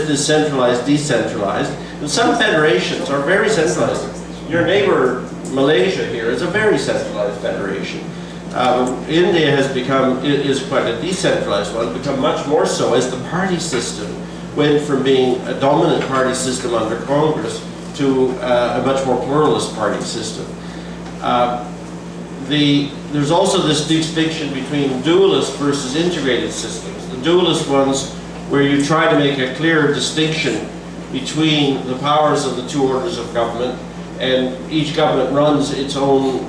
myth is centralized, decentralized. And some federations are very centralized. Your neighbor, Malaysia here, is a very centralized federation. India has is quite a decentralized one, become much more so as the party system went from being a dominant party system under Congress to a much more pluralist party system. There's also this distinction between dualist versus integrated systems. The dualist ones, where you try to make a clear distinction between the powers of the two orders of government, and each government runs its own,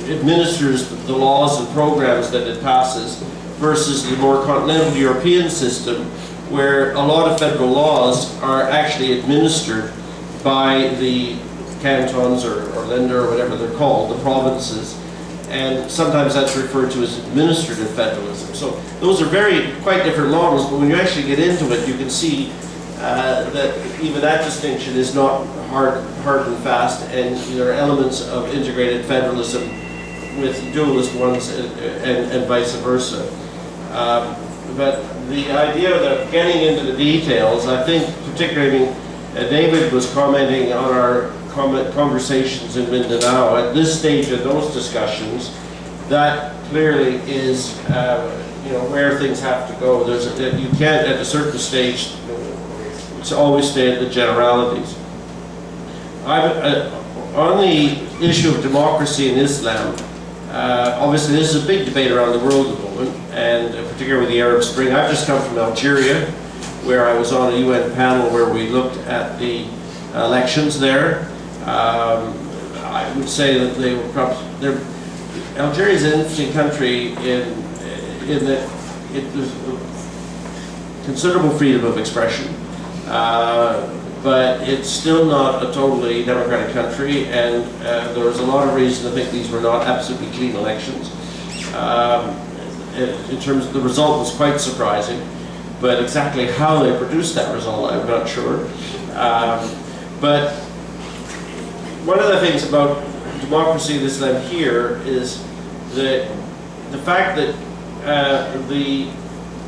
administers the laws and programs that it passes, versus the more continental European system, where a lot of federal laws are actually administered by the cantons or Länder or whatever they're called, the provinces, and sometimes that's referred to as administrative federalism. So those are quite different models, but when you actually get into it, you can see that even that distinction is not hard and fast, and there are elements of integrated federalism with dualist ones and vice versa. But the idea of getting into the details, I think particularly, David was commenting on our conversations in Mindanao. At this stage of those discussions, that clearly is where things have to go. You can't at a certain stage always stay at the generalities. On the issue of democracy in Islam, obviously this is a big debate around the world at the moment, and particularly with the Arab Spring. I've just come from Algeria, where I was on a UN panel where we looked at the elections there. I would say that they were probably, Algeria is an interesting country in that there's considerable freedom of expression, but it's still not a totally democratic country, and there was a lot of reason to think these were not absolutely clean elections. In terms of the result was quite surprising, but exactly how they produced that result, I'm not sure. But one of the things about democracy in Islam here is the fact that the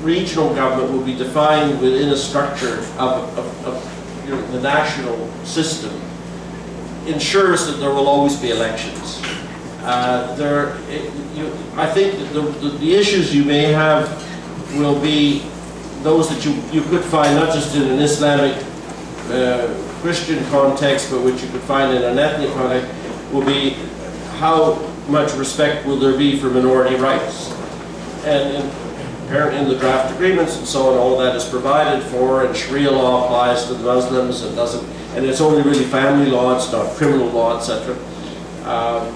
regional government will be defined within a structure of the national system ensures that there will always be elections. I think that the issues you may have will be those that you could find not just in an Islamic Christian context, but which you could find in an ethnic context, will be how much respect will there be for minority rights. And apparently in the draft agreements and so on, all that is provided for, and Sharia law applies to the Muslims and doesn't, and it's only really family law, it's not criminal law, etc. But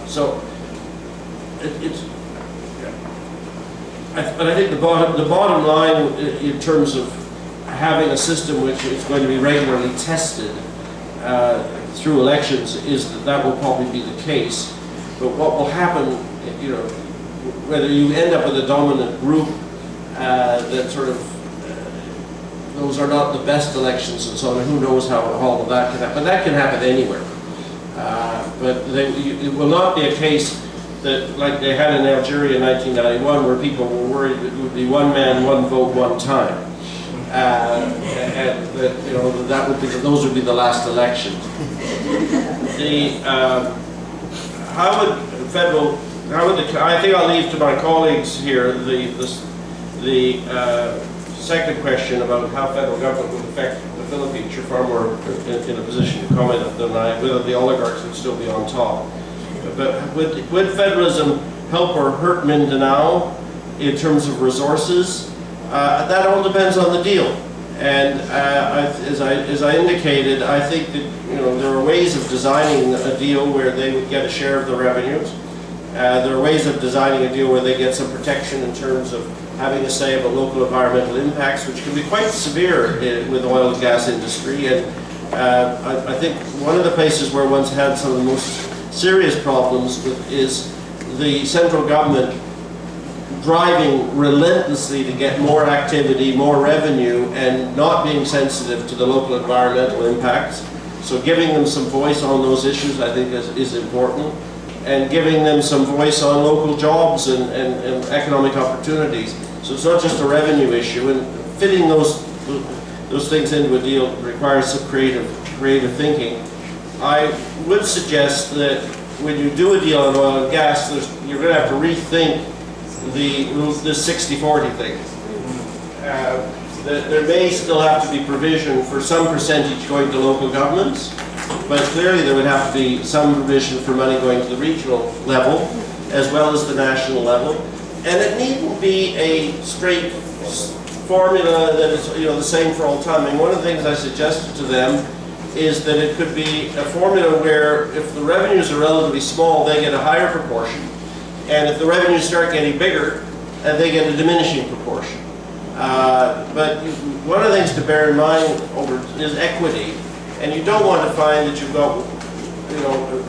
I think the bottom line in terms of having a system which is going to be regularly tested through elections is that will probably be the case. But what will happen, whether you end up with a dominant group that sort of, those are not the best elections and so on, and who knows how all of that can happen. But that can happen anywhere. But it will not be a case that, like they had in Algeria in 1991, where people were worried that it would be one man, one vote, one time. And that would be those would be the last elections. I think I'll leave to my colleagues here the second question about how federal government would affect the Philippines. You're far more in a position to comment than I, whether the oligarchs would still be on top. But would federalism help or hurt Mindanao in terms of resources? That all depends on the deal. And as I indicated, I think that there are ways of designing a deal where they would get a share of the revenues. There are ways of designing a deal where they get some protection in terms of having a say about local environmental impacts, which can be quite severe with the oil and gas industry. And I think one of the places where one's had some of the most serious problems is the central government driving relentlessly to get more activity, more revenue, and not being sensitive to the local environmental impacts. So giving them some voice on those issues, I think, is important, and giving them some voice on local jobs and economic opportunities. So it's not just a revenue issue, and fitting those, those things into a deal requires some creative thinking. I would suggest that when you do a deal on oil and gas, you're going to have to rethink the 60-40 thing. There may still have to be provision for some percentage going to local governments, but clearly there would have to be some provision for money going to the regional level as well as the national level. And it needn't be a straight formula that is the same for all time. And one of the things I suggested to them is that it could be a formula where if the revenues are relatively small, they get a higher proportion. And if the revenues start getting bigger, they get a diminishing proportion. But one of the things to bear in mind is equity. And you don't want to find that you've got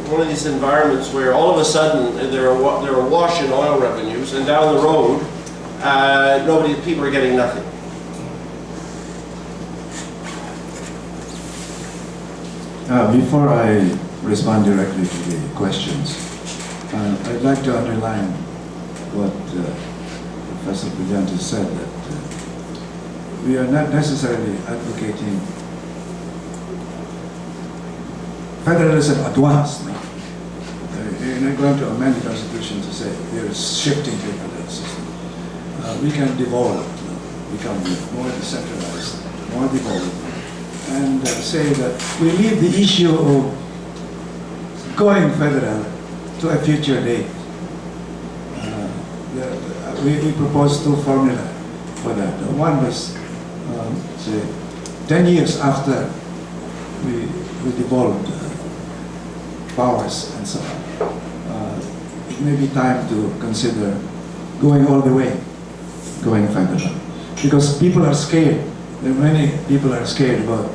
one of these environments where all of a sudden they're awash in oil revenues, and down the road, people are getting nothing. Before I respond directly to the questions, I'd like to underline what Professor Brillantes said, that we are not necessarily advocating federalism at once. No? You're not going to amend the Constitution to say we're shifting to a federal system. We can devolve, become more decentralized, more devolved, and say that we leave the issue of going federal to a future date. We proposed two formulae for that. One was, say, 10 years after we devolved powers and so on. It may be time to consider going all the way, going federal. Because people are scared. There are many people are scared about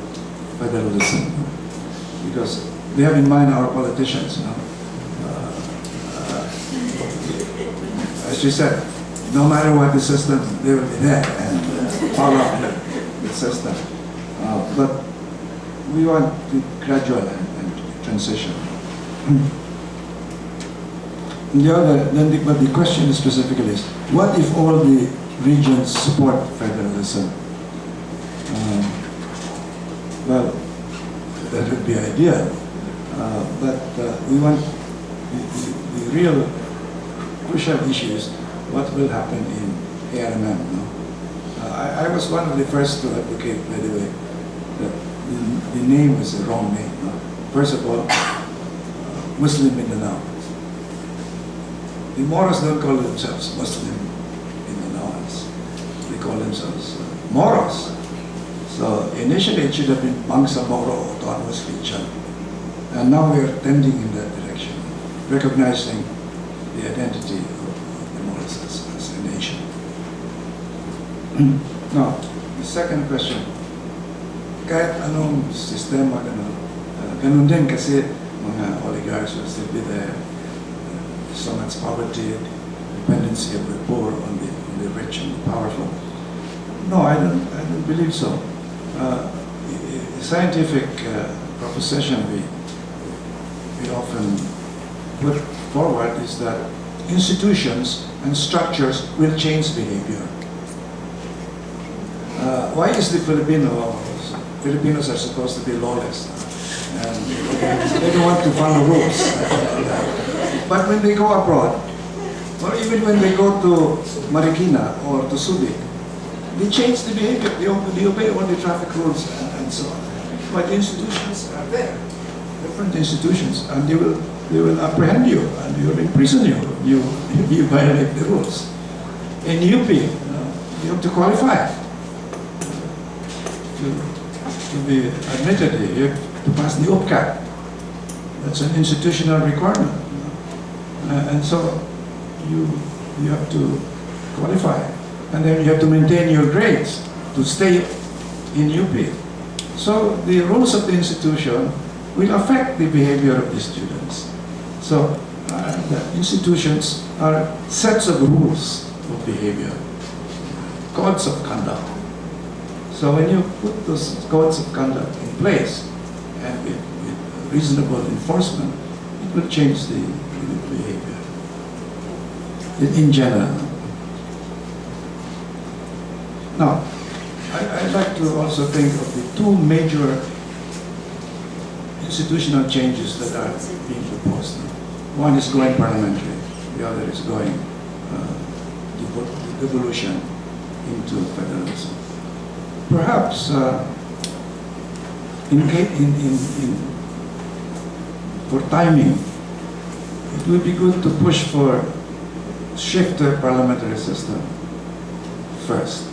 federalism. Because they have in mind our politicians. As you said, no matter what the system, they will be there and follow up the system. But we want the gradual and transition. But the question specifically is, what if all the regions support federalism? Well, that would be ideal. But we want the real crucial issue is what will happen in ARMM. No? I was one of the first to advocate, by the way, that the name was the wrong name. No? First of all, Muslim Mindanao. The Moros don't call themselves Muslim Mindanaoans. They call themselves Moros. So initially it should have been Bangsa Moro Autonomous Region. And now we are tending in that direction, recognizing the identity of the Moros as a nation. Now, the second question, kahit anong sistema ganun din kasi mga oligarchs will still be there. So much poverty, dependency of the poor on the rich and the powerful. No, I don't believe so. The scientific proposition we often put forward is that institutions and structures will change behavior. Why is the Filipinos are supposed to be lawless? And they don't want to follow rules. But when they go abroad, or even when they go to Marikina or to Subic, they change the behavior. They obey all the traffic rules and so on. But the institutions are there, different institutions, and they will apprehend you and they will imprison you if you violate the rules. In UP, you have to qualify to be admitted. You have to pass the UPCAT. That's an institutional requirement. And so you have to qualify. And then you have to maintain your grades to stay in UP. So the rules of the institution will affect the behavior of the students. So the institutions are sets of rules of behavior, codes of conduct. So when you put those codes of conduct in place and with reasonable enforcement, it will change the behavior in general. Now, I I'd like to also think of the two major institutional changes that are being proposed. One is going parliamentary, the other is going devolution into federalism. Perhaps for timing, it would be good to push for shift to a parliamentary system first.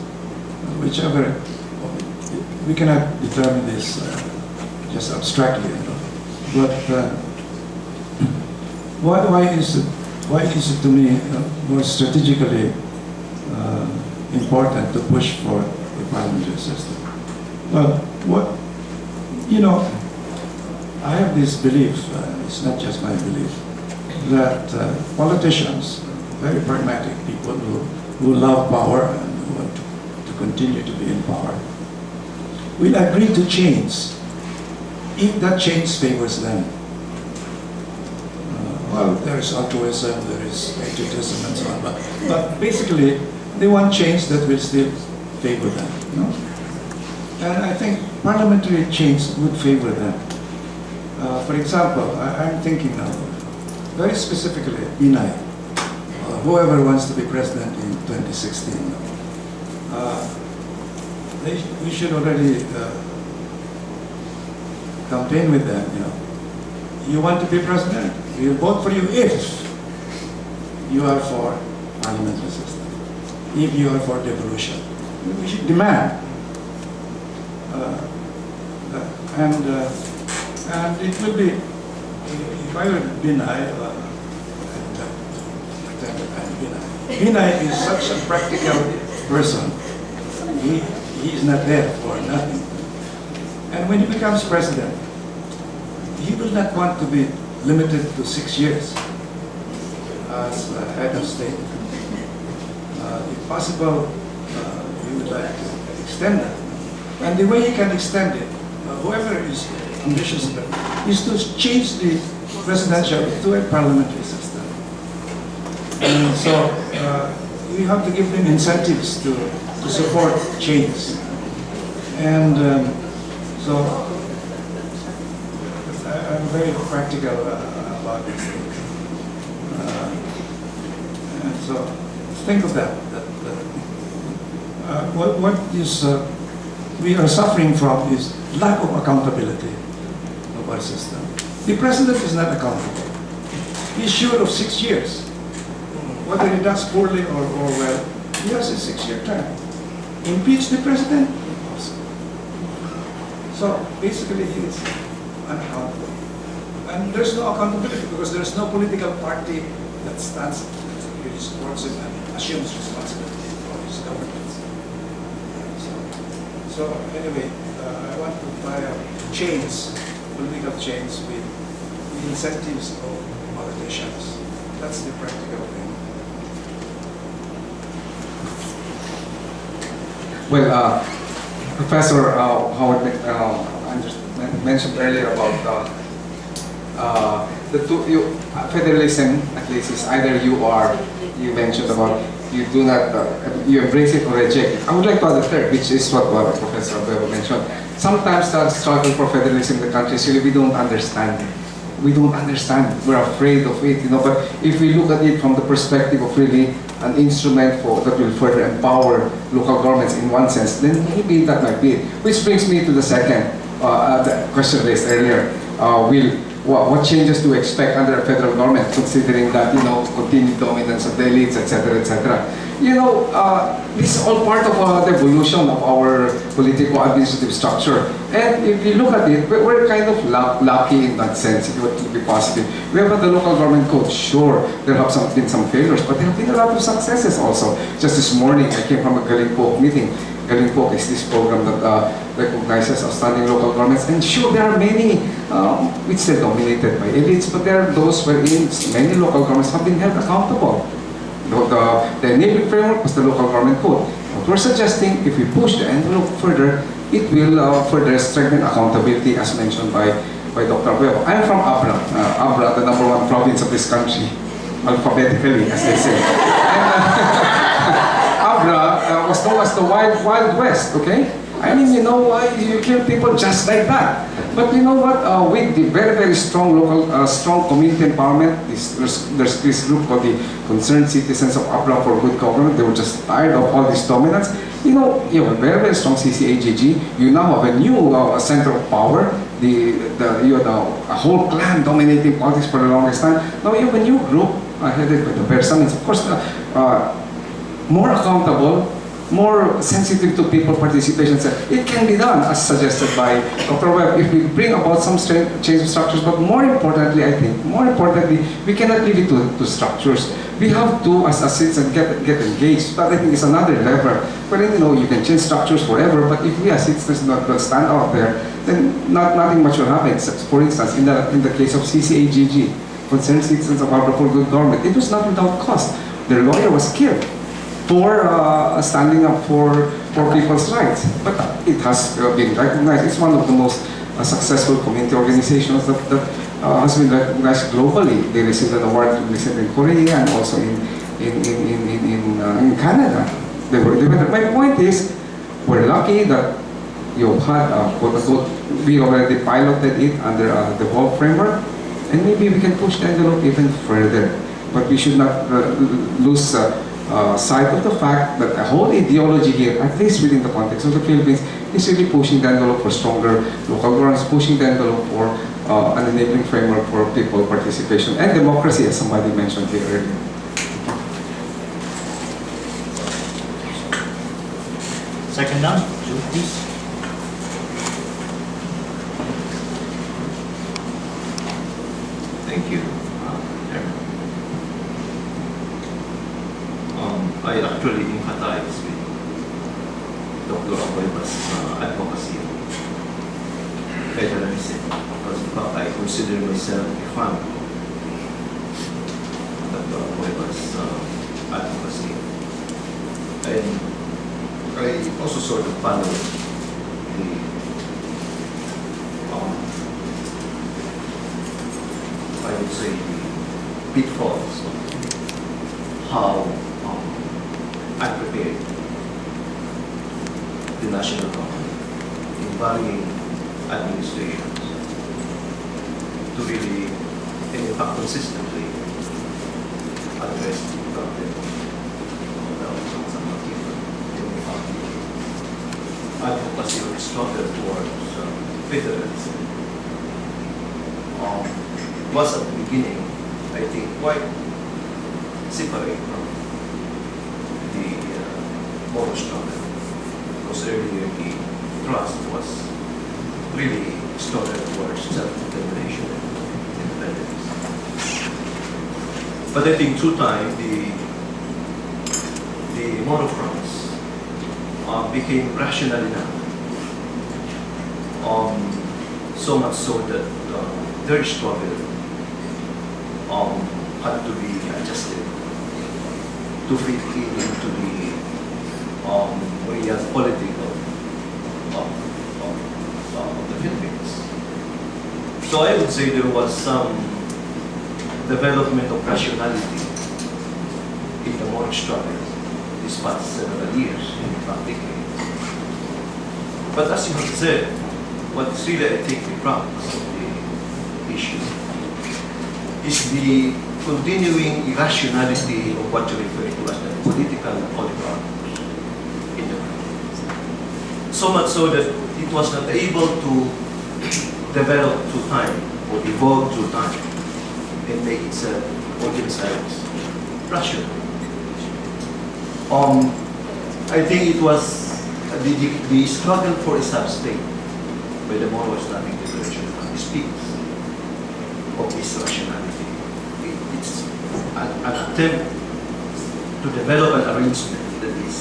Whichever, we cannot determine this just abstractly, but why is it to me more strategically important to push for a parliamentary system? Well, I have this belief, it's not just my belief, that politicians, very pragmatic people who love power and who want to continue to be in power, will agree to change if that change favors them. Well, there is altruism, there is patriotism and so on, but basically they want change that will still favor them. And I think parliamentary change would favor them. For example, I'm thinking now, very specifically, Inay, whoever wants to be president in 2016, we should already campaign with them. You want to be president? We'll vote for you if you are for parliamentary system, if you are for devolution. We should demand. And it will be, if I were Binay, Binay is such a practical person. He is not there for nothing. And when he becomes president, he will not want to be limited to 6 years as head of state. If possible, he would like to extend that. And the way he can extend it, whoever is ambitious about it, is to change the presidential to a parliamentary system. And so we have to give them incentives to support change. And so I'm very practical about this thing. And so think of that. What is we are suffering from is lack of accountability of our system. The president is not accountable. He's sure of 6 years. Whether he does poorly or well, he has a 6-year term. Impeach the president? Impossible. So basically he is unaccountable. And there's no accountability because there's no political party that stands, really supports him and assumes responsibility for his governance. So anyway, I want to try to change, political change with the incentives of politicians. That's the practical thing. Well, Professor Howard mentioned earlier about the two, federalism, at least, is either you mentioned about you do not, you embrace it or reject it. I would like to add a third, which is what Professor Abueva mentioned. Sometimes the struggle for federalism in the country is really we don't understand it. We don't understand. We're afraid of it, But if we look at it from the perspective of really an instrument that will further empower local governments in one sense, then maybe that might be it. Which brings me to the second the question raised earlier. What changes do we expect under a federal government, considering that, continued dominance of the elites, etc., etc.? This is all part of the evolution of our political administrative structure. And if you look at it, we're kind of lucky in that sense, if you want to be positive. We have the local government code. Sure, there have been some failures, but there have been a lot of successes also. Just this morning, I came from a Galingpok meeting. Galingpok is this program that recognizes outstanding local governments. And sure, there are many which are dominated by elites, but there are those wherein many local governments have been held accountable. The enabling framework was the local government code. What we're suggesting, if we push the envelope further, it will further strengthen accountability, as mentioned by Dr. Abueva. I'm from Abra, Abra, the #1 province of this country, alphabetically, as they say. And, Abra was known as the Wild West, okay? I mean, you know, you kill people just like that. But you know what? With the very, very strong local, strong community empowerment, there's this group called the Concerned Citizens of Abra for Good Government. They were just tired of all this dominance. You know, you have a very, very strong CCAGG. You now have a new center of power. You had a whole clan dominating politics for the longest time. Now you have a new group headed by the Bersamians. Of course, more accountable, more sensitive to people participation. It can be done, as suggested by Dr. Webb, if we bring about some change of structures. But more importantly, I think, we cannot leave it to structures. We have to, as citizens, get engaged. That, I think, is another lever. But you know, you can change structures forever, but if we as citizens not stand out there, then nothing much will happen. For instance, in the case of CCAGG, Concerned Citizens of Abra for Good Government, it was not without cost. Their lawyer was killed for standing up for people's rights. But it has been recognized. It's one of the most successful community organizations that has been recognized globally. They received an award recently in Korea and also in Canada. My point is, we're lucky that you've had, quote-unquote, we already piloted it under the whole framework, and maybe we can push the envelope even further. But we should not lose sight of the fact that a whole ideology here, at least within the context of the Philippines, is really pushing the envelope for stronger local governance, pushing the envelope for an enabling framework for people participation and democracy, as somebody mentioned here earlier. Second down, Joe, please. Thank you, Chairman. I actually empathize with Dr. Abueva's advocacy of federalism, because in fact I consider myself a fan of Dr. Abueva's advocacy. And I also sort of follow the I would say the pitfalls of how unprepared the national government in varying administrations to really, and in fact consistently, address the problem of some advocacy or struggle towards federalism. Was at the beginning, I think, quite separate from the moral struggle, because earlier the thrust was really struggle towards self-determination and independence. But I think through time, the moral fronts became rational enough, so much so that their struggle had to be adjusted to fit into the real political of the Philippines. So I would say there was some development of rationality in the moral struggle these past several years, in fact decades. But as you have said, what's really, I think, the crux of the issue is the continuing irrationality of what you refer to as the political oligarchs in the Philippines. So much so that it was not able to develop through time or evolve through time and make itself or themselves rational. I think it was the struggle for a sub-state by the moral Islamic Liberation Front speaks of this rationality. It's an attempt to develop an arrangement that is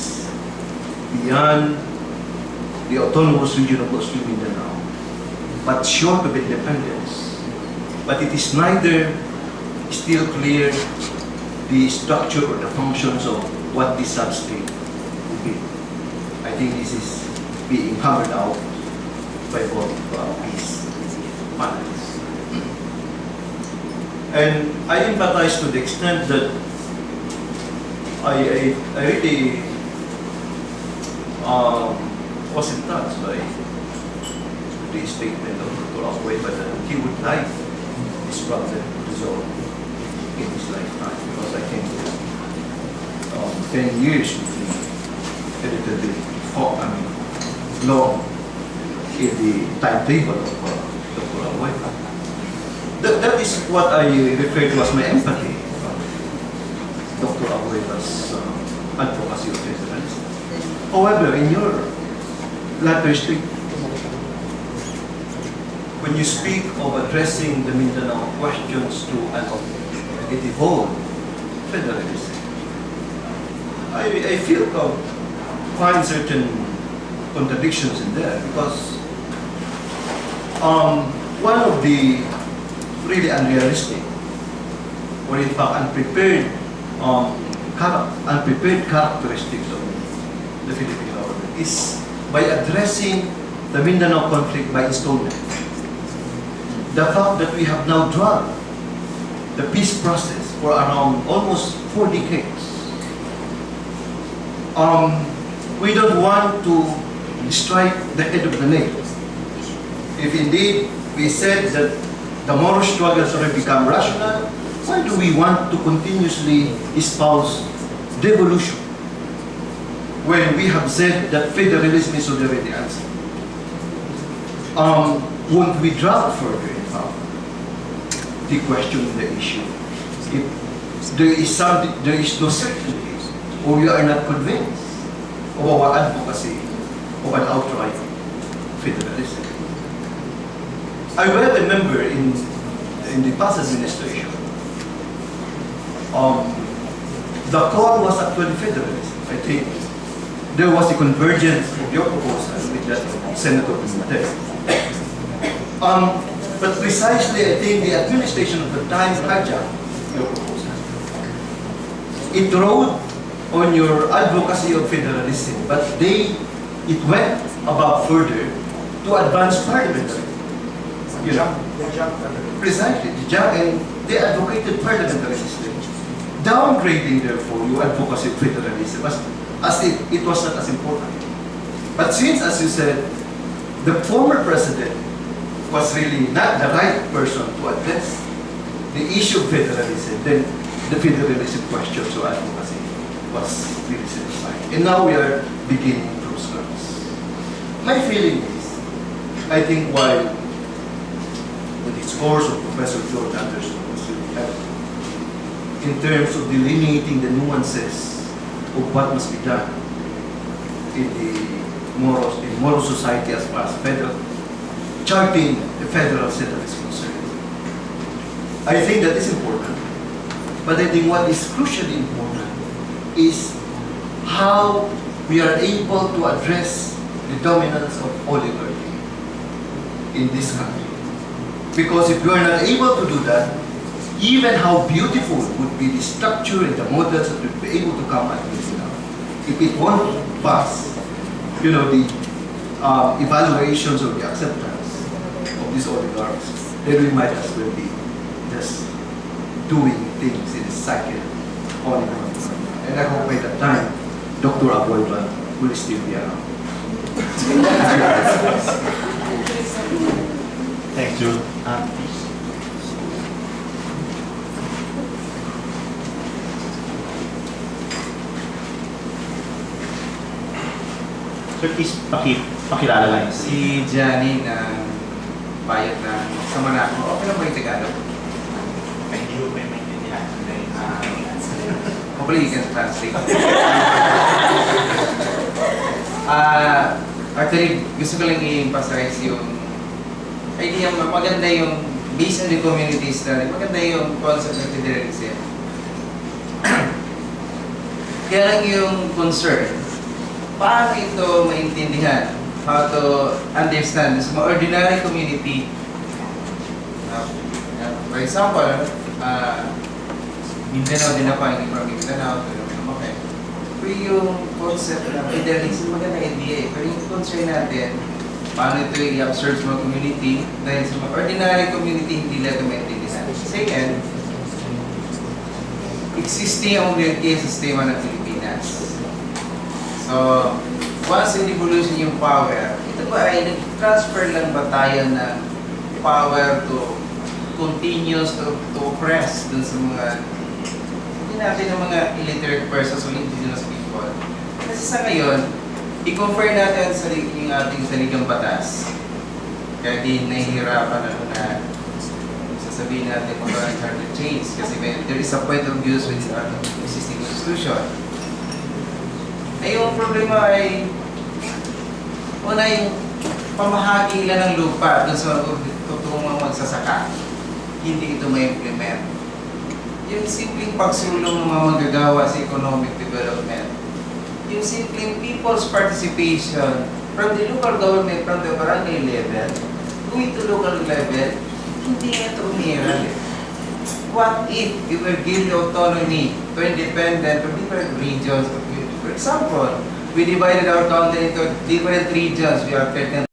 beyond the autonomous region of Mindanao, but short of independence. But it is neither still clear the structure or the functions of what this sub-state will be. I think this is being hammered out by both peace panelists. And I empathize to the extent that I really wasn't touched by the statement of Dr. Abueva that he would like this problem resolved in his lifetime, because I think 10 years would be a little bit long in the timetable of Dr. Abueva. That is what I refer to as my empathy of Dr. Abueva's advocacy of federalism. However, in your latter statement, when you speak of addressing the Mindanao questions to an evolved federalism, I feel find certain contradictions in there, because one of the really unrealistic, or in fact unprepared characteristics of the Philippine government is by addressing the Mindanao conflict by installment. The fact that we have now dragged the peace process for around almost 4 decades. We don't want to strike the head of the nail. If indeed we said that the Moro struggles have become rational, why do we want to continuously espouse devolution when we have said that federalism is already the answer? Won't we drag further, in fact, the question, the issue? If there is no certainty, or we are not convinced of our advocacy of an outright federalism. I well remember in the past administration, the call was actually federalism. I think there was a convergence of your proposal with that of Senator Brillantes. But precisely, I think the administration of the time hijacked your proposal. It rode on your advocacy of federalism, but it went above further to advance parliamentary. You know, precisely, and they advocated parliamentary system, downgrading therefore your advocacy of federalism as if it was not as important. But since, as you said, the former president was really not the right person to address the issue of federalism, then the federalism question or advocacy was really set aside. And now we are beginning from scratch. My feeling is, I think while the discourse of Professor George Anderson was really helpful in terms of delineating the nuances of what must be done in Moro society as far as federal, charting the federal setup is concerned. I think that is important, but I think what is crucially important is how we are able to address the dominance of oligarchy in this country. Because if we are not able to do that, even how beautiful would be the structure and the models that we'll be able to come at this now, if it won't pass, you know, the evaluations of the acceptance of these oligarchs, then we might as well be just doing things in a cycle on and on. And I hope by that time, Dr. Abueva will still be around. Thank you. Sir, please pakilala lang. Si Johnny ng bayad ng sa Monaco. Okay lang ba yung Tagalog? Hindi ko pa maintindihan. Hopefully you can translate. Actually, gusto ko lang i-emphasize yung idea, maganda yung based on the community study, maganda yung concept ng federalism. Kaya lang yung concern, paano ito maintindihan? How to understand sa mga ordinary community? For example, Mindanao din ako, hindi from Mindanao, pero okay. Pero yung concept ng federalism, maganda idea eh. Pero yung concern natin, paano ito i-observe sa mga community, dahil sa mga ordinary community, hindi lang ito maintindihan. Second, existing ang oligarchy sa sistema ng Pilipinas. So, once in evolution yung power, ito ba ay nag-transfer lang ba tayo ng power to continuous to oppress dun sa mga, hindi natin ng mga illiterate persons o indigenous people. Kasi sa ngayon, i-confer natin sa yung ating saligang batas. Kaya di nahihirapan na sasabihin natin mga charter change kasi there is a point of view with our existing constitution. Ay yung problema ay una yung pamahagi lang ng lupa dun sa totoong mga magsasaka. Hindi ito ma-implement. Yung simpleng pagsulong ng mga magagawa sa economic development. Yung simpleng people's participation from the local government, from the barangay level, going to local level, hindi nga ito umiral. What if we were given autonomy to independent from different regions? For example, we divided our country into different regions. We have 13